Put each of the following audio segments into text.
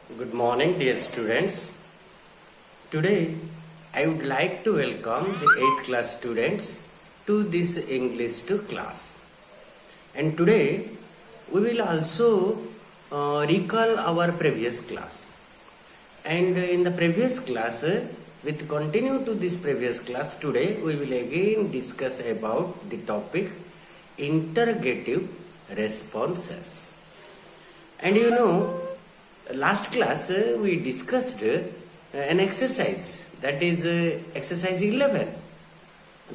Good morning, dear students. Today, I would like to welcome the 8th class students to this English 2 class. And today, we will also recall our previous class. And in the previous class, with continue to this previous class, today we will again discuss about the topic Interrogative Responses. And you know, last class we discussed an exercise, that is exercise 11,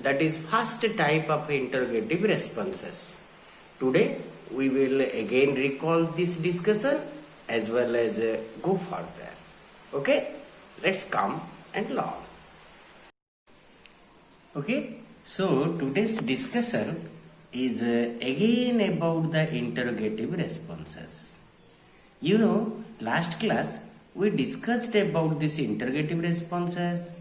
that is first type of interrogative responses. Today we will again recall this discussion as well as go further. Okay, let's come and learn. Okay, so today's discussion is again about the interrogative responses. You know, last class we discussed about this interrogative responses,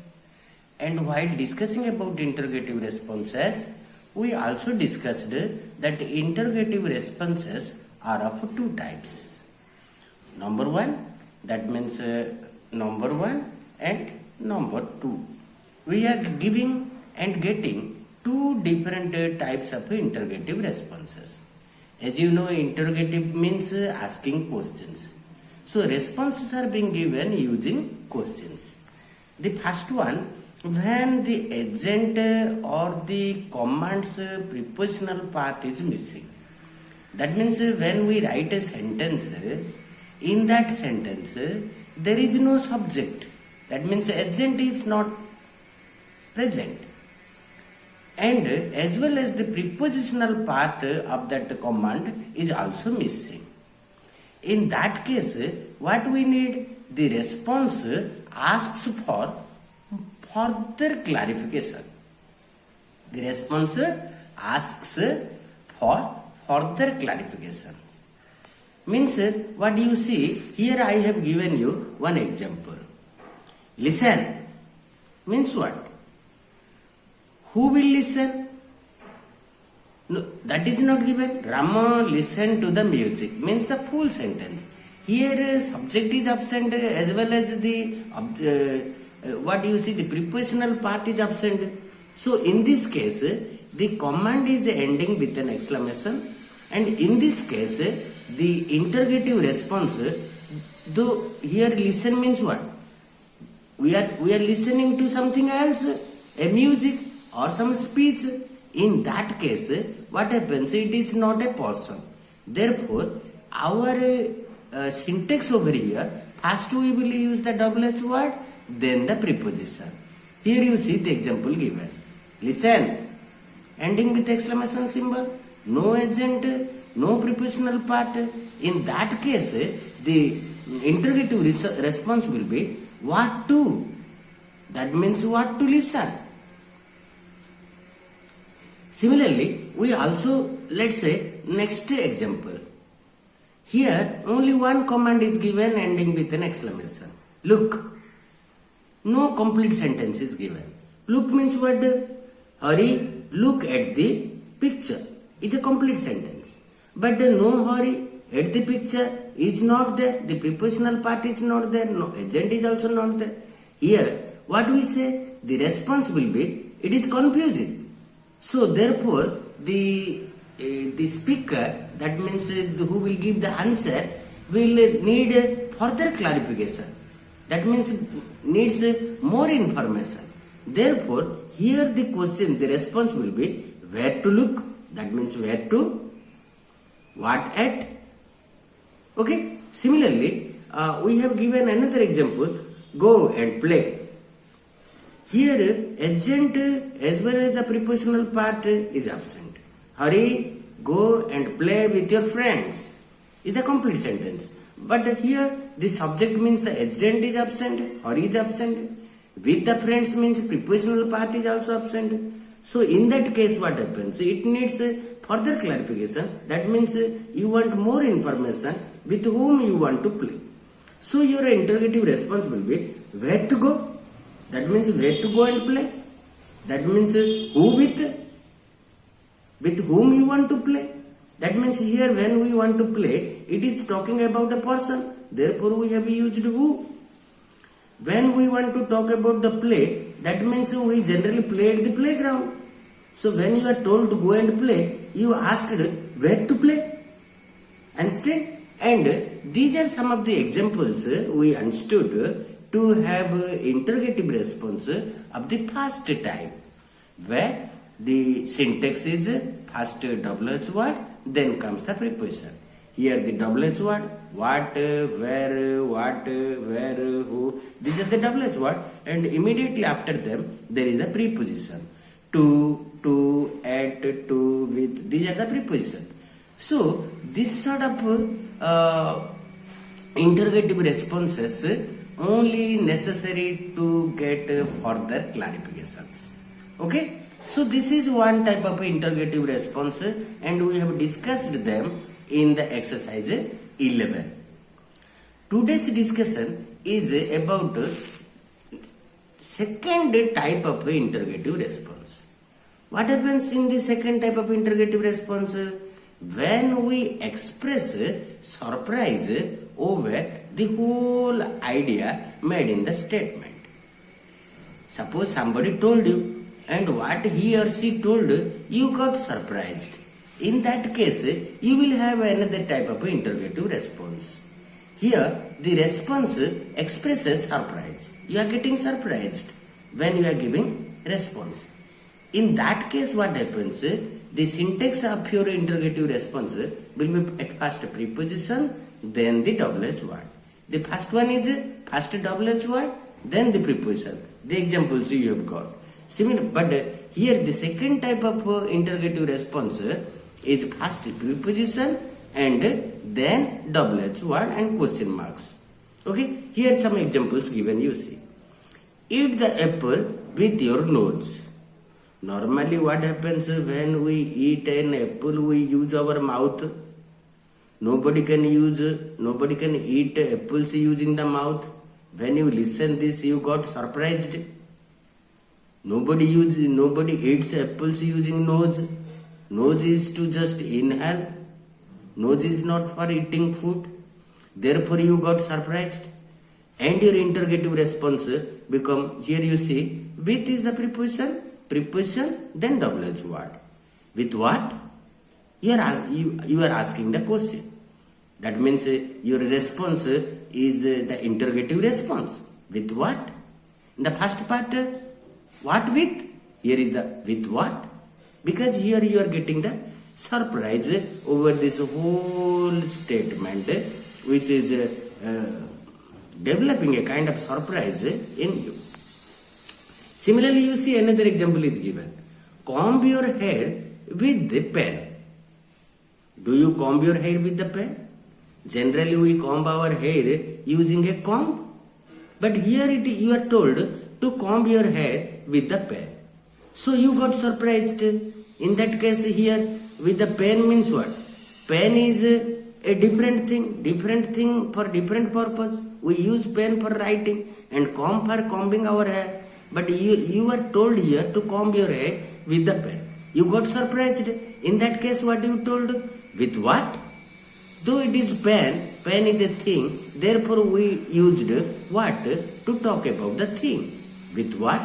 and while discussing about interrogative responses, we also discussed that interrogative responses are of two types. Number one, that means number one and number two. We are giving and getting two different types of interrogative responses. As you know, interrogative means asking questions. So responses are being given using questions. The first one, when the agent or the command's prepositional part is missing. That means when we write a sentence, in that sentence there is no subject. That means agent is not present. And as well as the prepositional part of that command is also missing. In that case, what we need? The response asks for further clarification. The response asks for further clarification. Means what you see, here I have given you one example. Listen means what? Who will listen? No, that is not given. Rama listened to the music means the full sentence. Here subject is absent as well as the what you see, the prepositional part is absent. So in this case the command is ending with an exclamation, and in this case the interrogative response, though here listen means what? We are listening to something else, a music or some speech. In that case, what happens? It is not a person. Therefore, our syntax over here, first we will use the WH word, then the preposition. Here you see the example given. Listen, ending with exclamation symbol, no agent, no prepositional part. In that case, the interrogative response will be what to. That means what to listen. Similarly, we also, let's say, next example. Here, only one command is given ending with an exclamation. Look. No complete sentence is given. Look means what? Hurry, look at the picture. It's a complete sentence. But no hurry at the picture is not there. The prepositional part is not there. No agent is also not there. Here, what we say? The response will be, it is confusing. So therefore, the speaker, that means who will give the answer, will need further clarification. That means needs more information. Therefore, here the question, the response will be where to look. That means where to, what at. Okay. Similarly, we have given another example. Go and play. Here, agent as well as a prepositional part is absent. Hurry, go and play with your friends is the complete sentence. But here, the subject means the agent is absent, hurry is absent. With the friends means prepositional part is also absent. So in that case, what happens? It needs further clarification. That means you want more information with whom you want to play. So your interrogative response will be where to go. That means where to go and play. That means who with whom you want to play. That means here when we want to play, it is talking about a person. Therefore we have used who. When we want to talk about the play, that means we generally play at the playground. So when you are told to go and play, you asked where to play. Understand? And these are some of the examples we understood to have interrogative response of the first type, where the syntax is first double H word, then comes the preposition. Here the double H word, what, where, who, these are the double H word, and immediately after them there is a preposition. To, at, to, with, these are the prepositions. So this sort of interrogative responses only necessary to get further clarifications. Okay, so this is one type of interrogative response, and we have discussed them in the exercise 11. Today's discussion is about second type of interrogative response. What happens in the second type of interrogative response? When we express surprise over the whole idea made in the statement. Suppose somebody told you, and what he or she told you got surprised. In that case, you will have another type of interrogative response. Here, the response expresses surprise. You are getting surprised when you are giving response. In that case, what happens? The syntax of your interrogative response will be at first preposition, then the double H word. The first one is first double H word, then the preposition. The examples you have got. Similar, but here the second type of interrogative response is first preposition and then double H word and question marks. Okay, here some examples given, you see. Eat the apple with your nose. Normally what happens when we eat an apple, we use our mouth. Nobody can eat apples using the mouth. When you listen this, you got surprised. Nobody eats apples using nose. Nose is to just inhale. Nose is not for eating food. Therefore you got surprised. And your interrogative response become, here you see, with is the preposition, then double H word. With what? You are asking the question. That means your response is the interrogative response. With what? In the first part, what with? Here is the with what? Because here you are getting the surprise over this whole statement, which is developing a kind of surprise in you. Similarly, you see another example is given. Comb your hair with the pen. Do you comb your hair with the pen? Generally, we comb our hair using a comb. But here you are told to comb your hair with the pen. So you got surprised. In that case here, with the pen means what? Pen is a different thing for different purpose. We use pen for writing and comb for combing our hair. But you are told here to comb your hair with the pen. You got surprised. In that case, what you told? With what? Though it is pen is a thing, therefore we used what to talk about the thing. With what?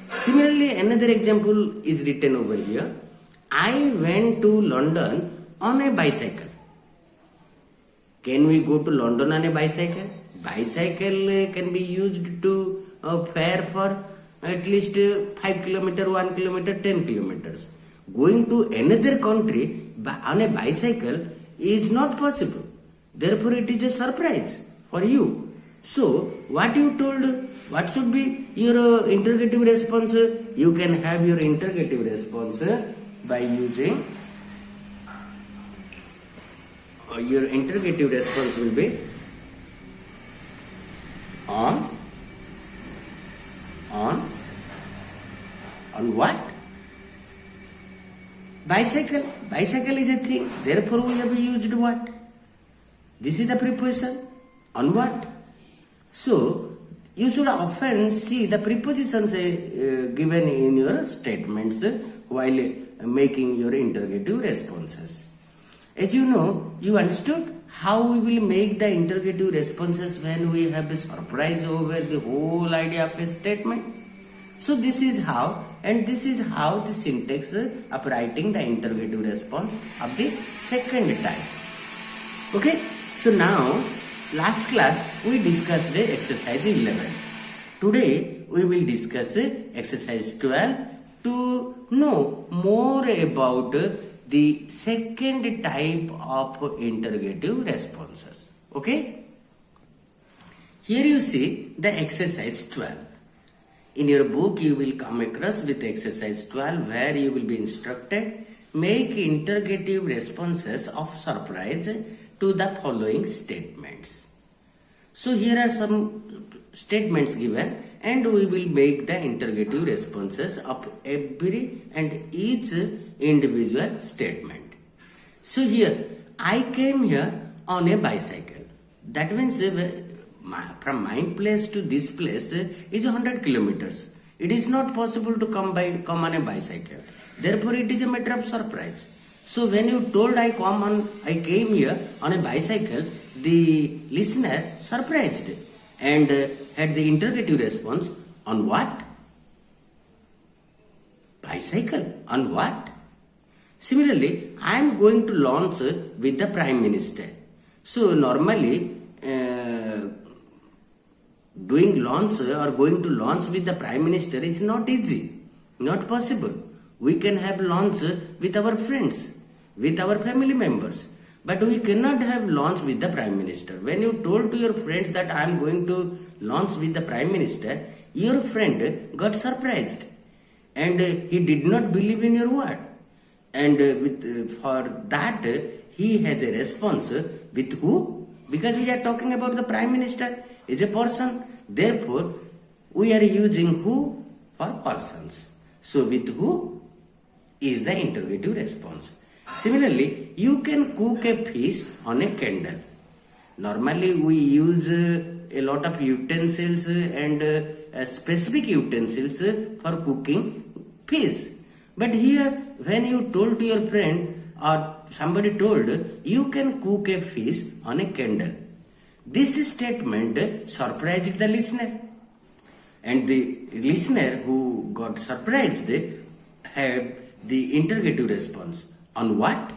Similarly, another example is written over here. I went to London on a bicycle. Can we go to London on a bicycle? Bicycle can be used to fare for at least 5 kilometers, 1 kilometer, 10 kilometers. Going to another country on a bicycle is not possible. Therefore, it is a surprise for you. So, what you told, what should be your interrogative response? You can have your interrogative response by using, your interrogative response will be on what? Bicycle. Bicycle is a thing. Therefore, we have used what? This is the preposition. On what? So, you should often see the prepositions given in your statements while making your interrogative responses. As you know, you understood how we will make the interrogative responses when we have a surprise over the whole idea of a statement. So this is how, and this is how the syntax of writing the interrogative response of the second type. Okay, so now last class we discussed the exercise 11. Today we will discuss exercise 12 to know more about the second type of interrogative responses. Okay, here you see the exercise 12. In your book, you will come across with exercise 12 where you will be instructed make interrogative responses of surprise to the following statements. So here are some statements given and we will make the interrogative responses of every and each individual statement. So here, I came here on a bicycle. That means from my place to this place is 100 kilometers. It is not possible to come on a bicycle. Therefore, it is a matter of surprise. So when you told I came here on a bicycle, the listener surprised and had the interrogative response on what? Bicycle. On what? Similarly, I am going to launch with the Prime Minister. So normally, doing launch or going to launch with the Prime Minister is not easy, not possible. We can have launch with our friends, with our family members, but we cannot have launch with the Prime Minister. When you told to your friends that I am going to launch with the Prime Minister, your friend got surprised and he did not believe in your word. And for that, he has a response with who? Because we are talking about the Prime Minister is a person. Therefore, we are using who for persons. So with who is the interrogative response. Similarly, you can cook a fish on a candle. Normally, we use a lot of utensils and specific utensils for cooking fish. But here, when you told to your friend or somebody told you can cook a fish on a candle, this statement surprised the listener. And the listener who got surprised had the interrogative response. On what?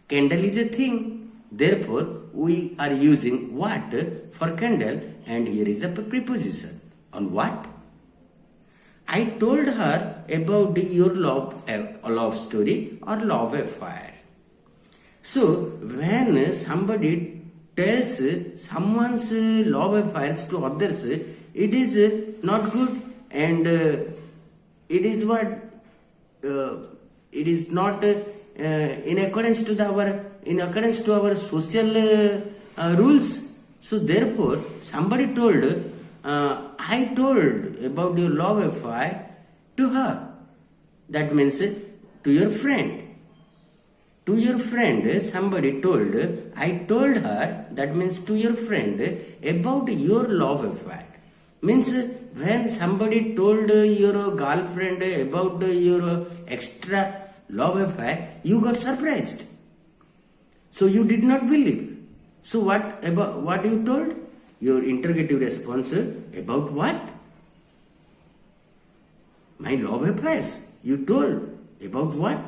Candle is a thing. Therefore, we are using what for candle and here is the preposition. On what? I told her about your love story or love affair. So, when somebody tells someone's love affairs to others, it is not good and it is what it is not in accordance to our social rules. So therefore, somebody told I told about your love affair to her. That means to your friend. To your friend, somebody told, I told her, that means to your friend, about your love affair. Means when somebody told your girlfriend about your extra love affair, you got surprised. So you did not believe. So what you told? Your interrogative response about what? My love affairs. You told about what?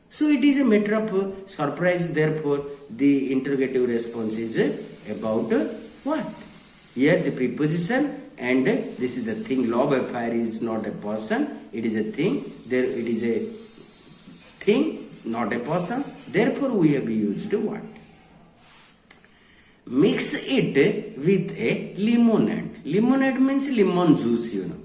So it is a matter of surprise. Therefore, the interrogative response is about what? Here the preposition and this is the thing. Love affair is not a person. It is a thing. There it is a thing, not a person. Therefore, we have used what? Mix it with a lemonade. Lemonade means lemon juice, you know.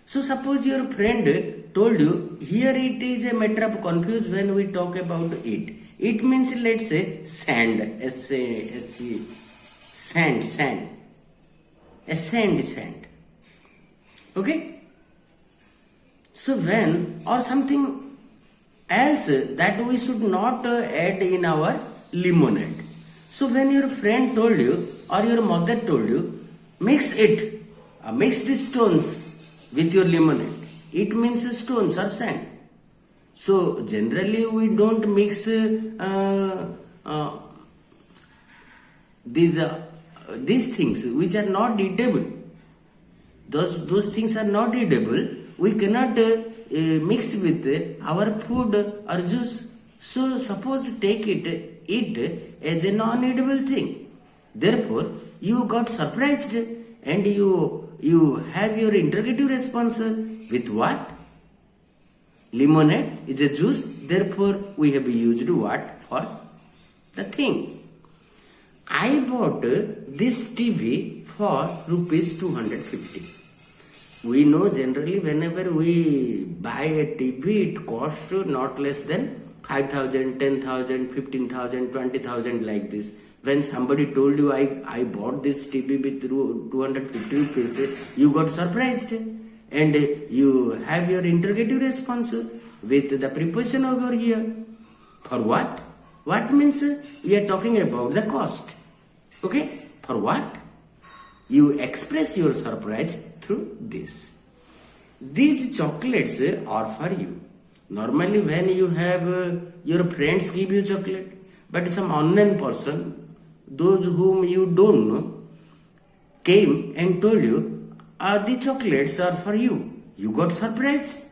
So suppose your friend told you, here it is a matter of confuse when we talk about it. It means, let's say, sand. Sand. A sand. Okay? So when, or something else that we should not add in our lemonade. So when your friend told you or your mother told you, mix it, mix the stones with your lemonade. It means stones or sand. So generally we don't mix these things which are not eatable. Those things are not eatable. We cannot mix with our food or juice. So suppose take it, eat as a non-eatable thing. Therefore, you got surprised and you have your interrogative response with what? Lemonade is a juice. Therefore, we have used what for the thing. I bought this TV for rupees 250. We know generally whenever we buy a TV, it costs not less than 5,000, 10,000, 15,000, 20,000 like this. When somebody told you I bought this TV with 250 rupees, you got surprised and you have your interrogative response with the preposition over here. For what? What means we are talking about the cost. Okay? For what? You express your surprise through this. These chocolates are for you. Normally when you have your friends give you chocolate, but some unknown person, those whom you don't know, came and told you, the chocolates are for you. You got surprised.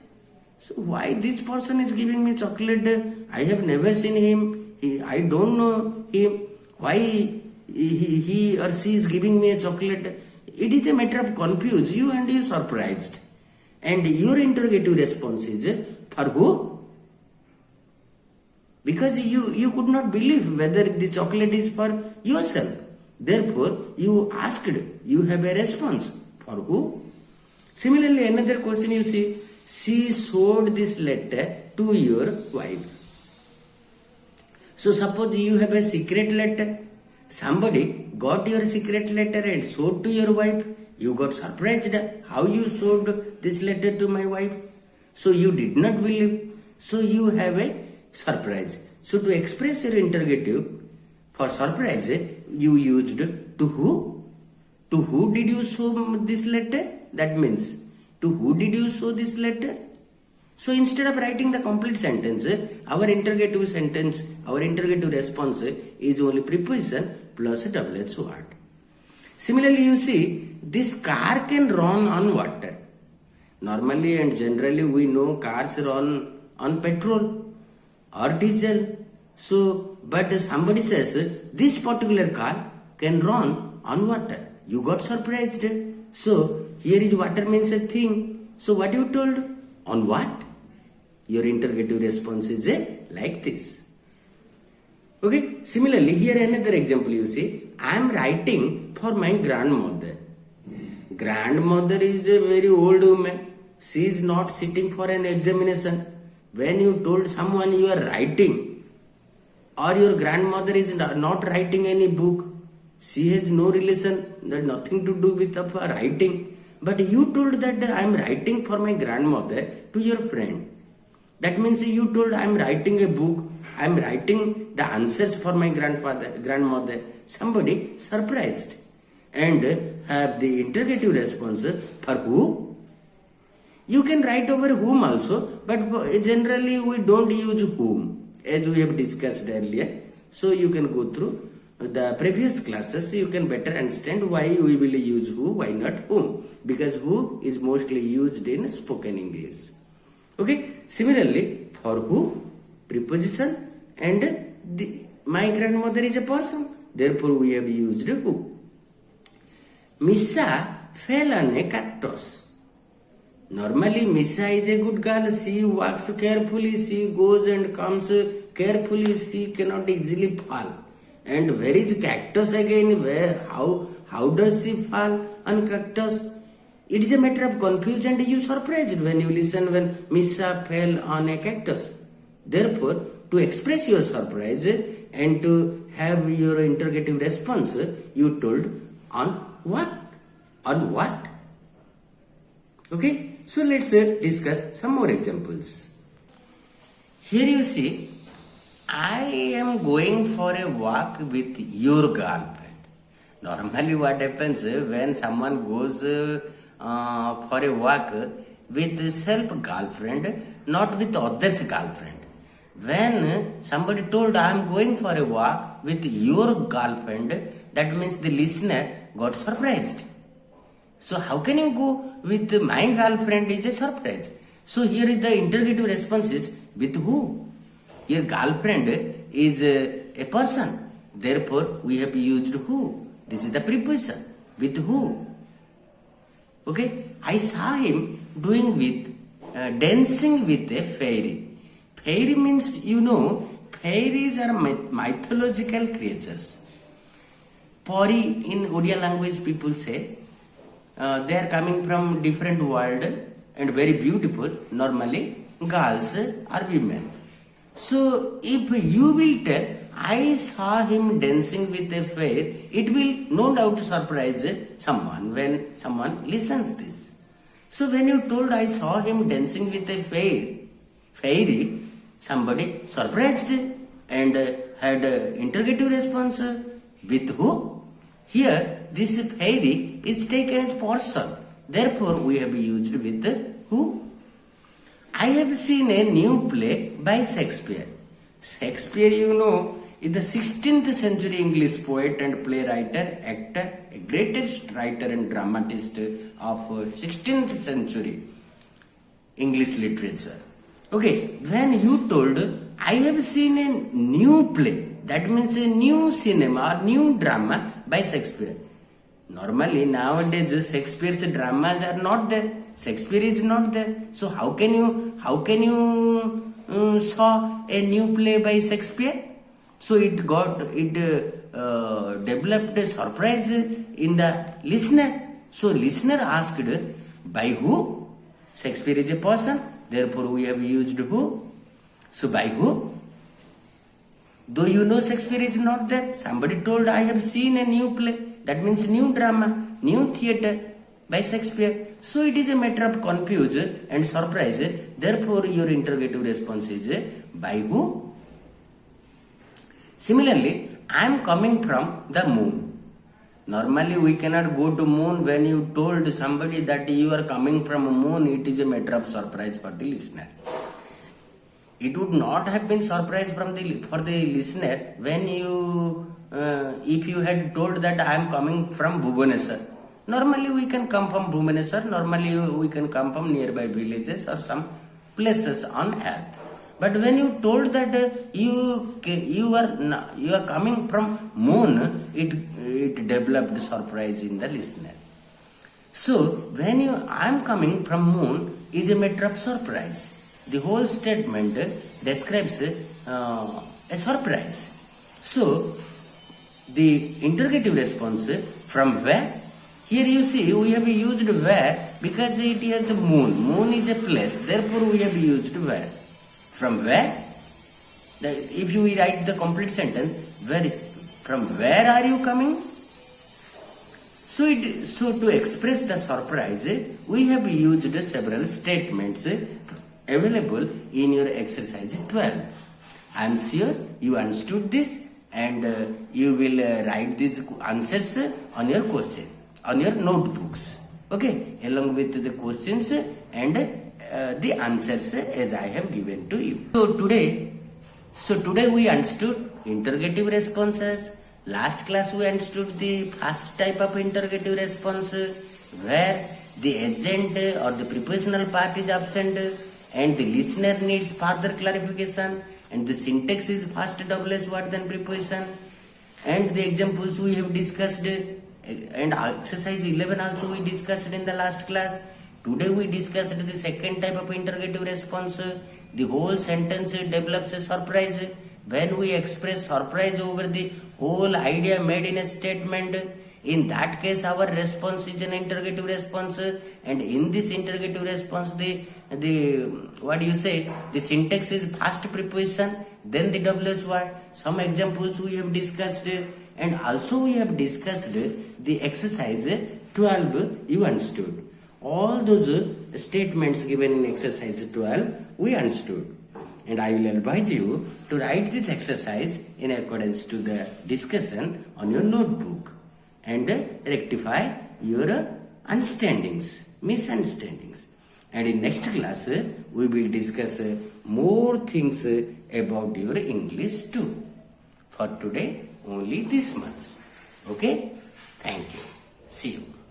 So why this person is giving me chocolate? I have never seen him. I don't know him. Why he or she is giving me a chocolate? It is a matter of confuse you and you surprised. And your interrogative response is for who? Because you could not believe whether the chocolate is for yourself. Therefore, you asked, you have a response. For who? Similarly, another question you see, she showed this letter to your wife. So suppose you have a secret letter. Somebody got your secret letter and showed to your wife. You got surprised. How you showed this letter to my wife? So you did not believe. So you have a surprise. So to express your interrogative for surprise, you used to who? To who did you show this letter? That means to who did you show this letter? So instead of writing the complete sentence, our interrogative sentence, our interrogative response is only preposition plus a double-edged word. Similarly, you see, this car can run on water. Normally and generally we know cars run on petrol or diesel. So, but somebody says this particular car can run on water. You got surprised. So, here is water means a thing. So, what you told? On what? Your interrogative response is like this. Okay. Similarly, here another example you see. I am writing for my grandmother. Grandmother is a very old woman. She is not sitting for an examination. When you told someone you are writing, or your grandmother is not writing any book, she has no relation, that nothing to do with her writing. But you told that I am writing for my grandmother to your friend. That means you told I am writing a book, I am writing the answers for my grandmother. Somebody surprised and have the interrogative response for who? You can write over whom also, but generally we don't use whom, as we have discussed earlier. So you can go through the previous classes, you can better understand why we will use who, why not whom, because who is mostly used in spoken English. Okay. Similarly, for who, preposition, and my grandmother is a person. Therefore, we have used who. Misa fell on a cactus. Normally, Misa is a good girl. She walks carefully. She goes and comes carefully. She cannot easily fall. And where is cactus again? Where? How does she fall on cactus? It is a matter of confusion and you surprised when you listen when Misa fell on a cactus. Therefore, to express your surprise and to have your interrogative response, you told on what? On what? Okay. So let's discuss some more examples. Here you see, I am going for a walk with your girlfriend. Normally what happens when someone goes for a walk with self girlfriend, not with others' girlfriend. When somebody told I am going for a walk with your girlfriend, that means the listener got surprised. So how can you go with my girlfriend is a surprise. So here is the interrogative responses with who? Your girlfriend is a person. Therefore we have used who. This is the preposition. With who? Okay. I saw him doing with dancing with a fairy. Fairy means, fairies are mythological creatures. Pari in Odia language people say they are coming from different world and very beautiful. Normally girls are women. So if you will tell I saw him dancing with a fairy, it will no doubt surprise someone when someone listens this. So when you told I saw him dancing with a fairy, somebody surprised and had interrogative response with who? Here this fairy is taken as person. Therefore we have used with who? I have seen a new play by Shakespeare. Shakespeare, is the 16th century English poet and playwright, actor, a greatest writer and dramatist of 16th century English literature. Okay, when you told I have seen a new play, that means a new cinema or new drama by Shakespeare. Normally nowadays Shakespeare's dramas are not there. Shakespeare is not there. So how can you saw a new play by Shakespeare? So it developed a surprise in the listener. So listener asked by who? Shakespeare is a person. Therefore we have used who. So by who? Though Shakespeare is not there, somebody told I have seen a new play. That means new drama, new theatre by Shakespeare. So it is a matter of confusion and surprise. Therefore your interrogative response is by who? Similarly, I am coming from the moon. Normally we cannot go to moon. When you told somebody that you are coming from a moon, it is a matter of surprise for the listener. It would not have been surprise for the listener when if you had told that I am coming from Bhubaneswar. Normally we can come from Bhubaneswar. Normally we can come from nearby villages or some places on earth. But when you told that you are coming from moon, it developed surprise in the listener. So when I am coming from moon is a matter of surprise. The whole statement describes a surprise. So the interrogative response from where? Here you see we have used where because it is a moon. Moon is a place. Therefore we have used where. From where? If you write the complete sentence, from where are you coming? So to express the surprise, we have used several statements available in your exercise 12. I am sure you understood this and you will write these answers on your question, on your notebooks. Okay, along with the questions and the answers as I have given to you. So today we understood interrogative responses. Last class we understood the first type of interrogative response where the agent or the prepositional part is absent and the listener needs further clarification and the syntax is first WH word then preposition and the examples we have discussed and exercise 11 also we discussed in the last class. Today we discussed the second type of interrogative response. The whole sentence develops a surprise. When we express surprise over the whole idea made in a statement, in that case our response is an interrogative response, and in this interrogative response the syntax is first preposition then the WH word. Some examples we have discussed and also we have discussed the exercise 12 you understood. All those statements given in exercise 12 we understood, and I will advise you to write this exercise in accordance to the discussion on your notebook and rectify your misunderstandings. And in next class, we will discuss more things about your English too. For today, only this much. Okay? Thank you. See you.